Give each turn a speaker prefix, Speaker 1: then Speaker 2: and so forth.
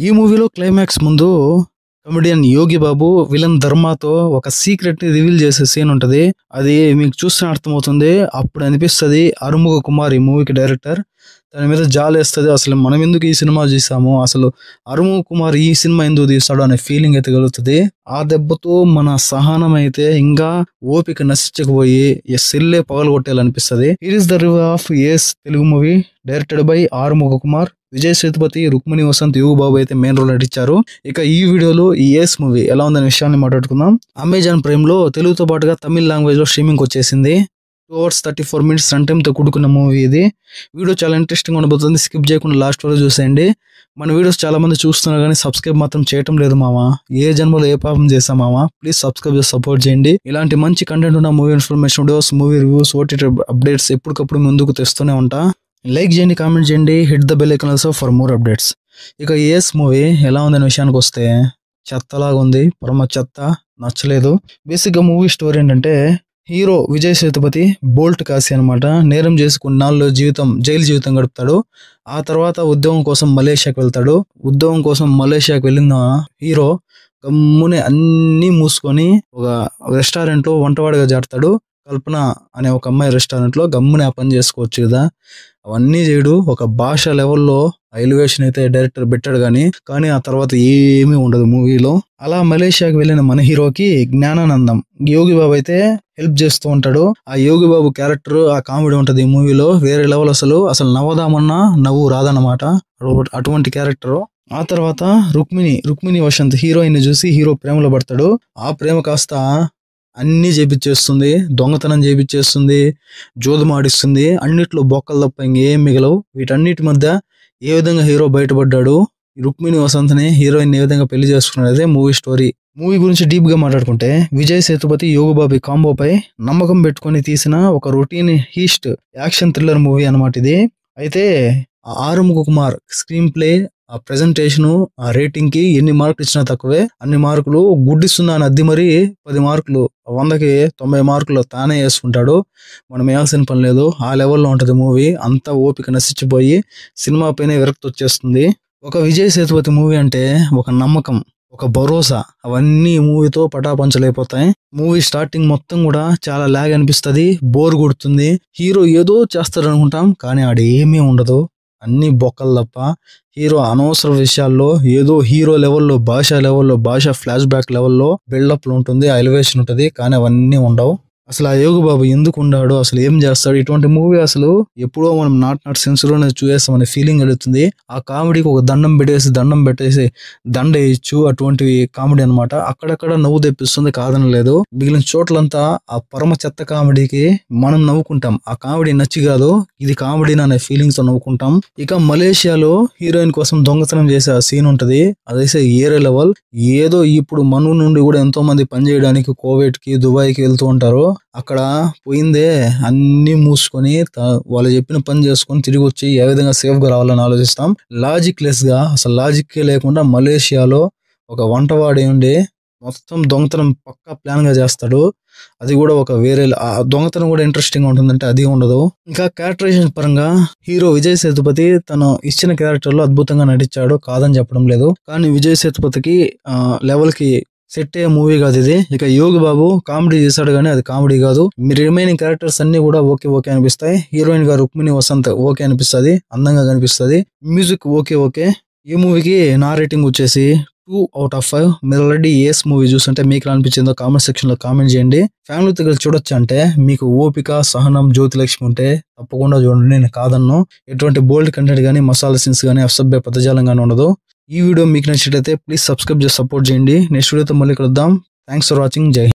Speaker 1: ఈ మూవీలో క్లైమాక్స్ ముందు కమెడియన్ యోగి బాబు విలన్ ధర్మాతో ఒక సీక్రెట్ ని రివీల్ చేసే సీన్ ఉంటది. అది మీకు చూస్తే అర్థమవుతుంది. అప్పుడు అనిపిస్తది అరుముగ కుమార్ ఈ మూవీకి డైరెక్టర్ దాని మీద జాలేస్తది. అసలు మనం ఎందుకు ఈ సినిమా చూసాము, అసలు అరుముగ కుమార్ ఈ సినిమా ఎందుకు తీస్తాడు అనే ఫీలింగ్ అయితే కలుగుతుంది. ఆ దెబ్బతో మన సహనం అయితే ఇంకా ఓపిక నశించకపోయి సెల్లే పగలగొట్టాలనిపిస్తది. It is the review of Ace Telugu movie directed by Arumuga Kumar. Vijay Sethupathi, Rukmini Vasanth, Yogi Babu అయితే మెయిన్ రోల్ నటించారు. ఇక ఈ వీడియోలో ఈ ఏస్ మూవీ ఎలా ఉందనే విషయాన్ని మాట్లాడుకుందాం. అమెజాన్ ప్రైమ్ లో తెలుగుతో పాటుగా తమిళ లాంగ్వేజ్ లో స్ట్రీమింగ్ వచ్చేసింది. 2 hours 34 minutes రన్ టైమ్ తో కూడుకున్న మూవీ ఇది. వీడియో చాలా ఇంట్రెస్టింగ్ ఉండబోతుంది. స్కిప్ చేయకుండా లాస్ట్ వరకు చూసేయండి. మన వీడియోస్ చాలా మంది చూస్తున్నారు కానీ సబ్స్క్రైబ్ మాత్రం చేయటం లేదు మామా. ఏ జన్మలో ఏ పాపం చేసాం మామా. ప్లీజ్ సబ్స్క్రైబ్ చేసి సపోర్ట్ చేయండి. ఇలాంటి మంచి కంటెంట్ ఉన్న movie information videos, movie reviews, OTT updates ఎప్పటికప్పుడు ముందుకు తెస్తూనే ఉంటా. లైక్ చేయండి, కామెంట్ చేయండి, hit the bell icon also for more updates. ఇక ఏస్ మూవీ ఎలా ఉందనే విషయానికి వస్తే చెత్తలాగా ఉంది, పరమ చెత్త, నచ్చలేదు. బేసిక్ గా మూవీ స్టోరీ ఏంటంటే హీరో విజయ్ సేతుపతి బోల్ట్ కాసి అనమాట. నేరం చేసి కొన్నాళ్ళు జైలు జీవితం గడుపుతాడు. ఆ తర్వాత ఉద్యోగం కోసం మలేషియాకి వెళ్తాడు. ఉద్యోగం కోసం మలేషియాకి వెళ్ళిన హీరో గమ్మునే అన్ని మూసుకొని ఒక రెస్టారెంట్ లో వంటవాడిగా చేరతాడు. కల్పన అనే ఒక అమ్మాయి రెస్టారెంట్ లో గమ్మునే ఆ పని చేసుకోవచ్చు కదా. అవన్నీ చేయడు. ఒక భాష లెవెల్లో ఎలివేషన్ అయితే డైరెక్టర్ పెట్టాడు కానీ ఆ తర్వాత ఏమీ ఉండదు మూవీలో. అలా మలేషియాకి వెళ్ళిన మన హీరోకి జ్ఞానానందం యోగి బాబు అయితే హెల్ప్ చేస్తూ ఉంటాడు. ఆ యోగి బాబు క్యారెక్టర్, ఆ కామెడీ ఉంటది ఈ మూవీలో వేరే లెవెల్. అసలు నవ్వదామన్నా నవ్వు రాదన్నమాట, అటువంటి క్యారెక్టర్. ఆ తర్వాత రుక్మిణి వసంత్ హీరోయిన్ చూసి హీరో ప్రేమలో పడతాడు. ఆ ప్రేమ కాస్త అన్ని చేపిచ్చేస్తుంది, దొంగతనం చేపిచ్చేస్తుంది, జోదం ఆడిస్తుంది. అన్నిట్లో బొక్కలు తప్ప ఇంకేం మిగలవు. వీటన్నిటి మధ్య ఏ విధంగా హీరో బయటపడ్డాడు, రుక్మిణి వసంత్ని హీరోయిన్ ఏ విధంగా పెళ్లి చేసుకున్నదే మూవీ స్టోరీ. మూవీ గురించి డీప్ గా మాట్లాడుకుంటే విజయ్ సేతుపతి యోగి బాబు కాంబోపై నమ్మకం పెట్టుకొని తీసిన ఒక routine heist action thriller movie అన్నమాట ఇది. అయితే ఆరుముగ కుమార్ స్క్రీన్ ప్లే, ఆ ప్రెజెంటేషన్, ఆ రేటింగ్ కి ఎన్ని మార్కులు ఇచ్చినా తక్కువే. అన్ని మార్కులు గుడ్డిస్తున్నా అని అద్ది మరి 10 మార్కులు 100కి 90 మార్కులు తానే వేసుకుంటాడు. మనం వేయాల్సిన పని లేదు. ఆ లెవెల్లో ఉంటది మూవీ. అంతా ఓపిక నశించిపోయి సినిమా పైన విరక్తి వచ్చేస్తుంది. ఒక విజయ్ సేతుపతి మూవీ అంటే ఒక నమ్మకం, ఒక భరోసా, అవన్నీ మూవీతో పటాపంచలైపోతాయి. మూవీ స్టార్టింగ్ మొత్తం కూడా చాలా లాగ్ అనిపిస్తుంది, బోర్ కొడుతుంది. హీరో ఏదో చేస్తాడు అనుకుంటాం కానీ ఆడ ఏమీ ఉండదు, అన్ని బొక్కలు తప్ప. హీరో అనవసర విషయాల్లో ఏదో హీరో లెవెల్లో, భాష ఫ్లాష్ బ్యాక్ లెవెల్లో బిల్డప్లు ఉంటుంది, ఎలివేషన్ ఉంటుంది, కానీ అవన్నీ ఉండవు. అసలు ఆ యోగి బాబు ఎందుకు ఉండాడు, అసలు ఏం చేస్తాడు, ఇటువంటి మూవీ అసలు ఎప్పుడో మనం నాట్ సెన్స్ లోనే చూసేస్తామనే ఫీలింగ్ అడుగుతుంది. ఆ కామెడీకి ఒక దండం పెట్టేసి దండ వేయచ్చు, అటువంటి కామెడీ అనమాట. అక్కడక్కడ నవ్వు తెప్పిస్తుంది, కాదనలేదు. మిగిలిన చోట్లంతా ఆ పరమ చెత్త కామెడీకి మనం నవ్వుకుంటాం. ఆ కామెడీ నచ్చి కాదు, ఇది కామెడీ అనే ఫీలింగ్స్ తో నవ్వుకుంటాం. ఇక మలేషియాలో హీరోయిన్ కోసం దొంగతనం చేసే ఆ సీన్ ఉంటది, అదైతే ఏరే లెవెల్. ఏదో ఇప్పుడు మన నుండి కూడా ఎంతో మంది పని చేయడానికి కువైట్ కి, దుబాయ్ కి వెళ్తూ ఉంటారు. అక్కడ పోయిందే అన్ని మూసుకొని వాళ్ళు చెప్పిన పని చేసుకొని తిరిగి వచ్చి ఏ విధంగా సేఫ్ గా రావాలని ఆలోచిస్తాం. లాజిక్ లెస్ గా, అసలు లాజిక్ లేకుండా మలేషియాలో ఒక వంటవాడి ఉండి మొత్తం దొంగతనం పక్కా ప్లాన్ గా చేస్తాడు. అది కూడా ఒక వేరే, ఆ దొంగతనం కూడా ఇంట్రెస్టింగ్ ఉంటుందంటే అది ఉండదు. ఇంకా క్యారెక్టరైజేషన్ పరంగా హీరో విజయ్ సేతుపతి తను ఇచ్చిన క్యారెక్టర్ లో అద్భుతంగా నటించాడు, కాదని చెప్పడం లేదు. కానీ విజయ్ సేతుపతికి లెవెల్ కి సెట్ అయ్యే మూవీ కాదు ఇది. ఇక యోగి బాబు కామెడీ చేశాడు కానీ అది కామెడీ కాదు. రిమైనింగ్ క్యారెక్టర్స్ అన్ని కూడా ఓకే అనిపిస్తాయి. హీరోయిన్ గా రుక్మిణి వసంత్ ఓకే అనిపిస్తుంది, అందంగా కనిపిస్తుంది. Music okay. ఈ మూవీకి నా రేటింగ్ వచ్చేసి 2 out of 5. మీరు ఆల్రెడీ ఏస్ మూవీ చూస్తుంటే మీకు అనిపించిందో కామెంట్ సెక్షన్ లో కామెంట్ చేయండి. ఫ్యామిలీతో కలిసి చూడొచ్చు అంటే మీకు ఓపిక, సహనం, జ్యోతిలక్ష్మి ఉంటే తప్పకుండా చూడండి, నేను కాదన్ను. ఎటువంటి బోల్డ్ కంటెంట్ కానీ, మసాలా సీన్స్ కానీ, అసభ్య పదజాలం కానీ ఉండదు. ఈ వీడియో మీకు నచ్చినట్లయితే ప్లీజ్ సబ్స్క్రైబ్ చేసి సపోర్ట్ చేయండి. నెక్స్ట్ వీడియోతో మళ్ళీ కలుద్దాం. Thanks for watching. జై హింద్.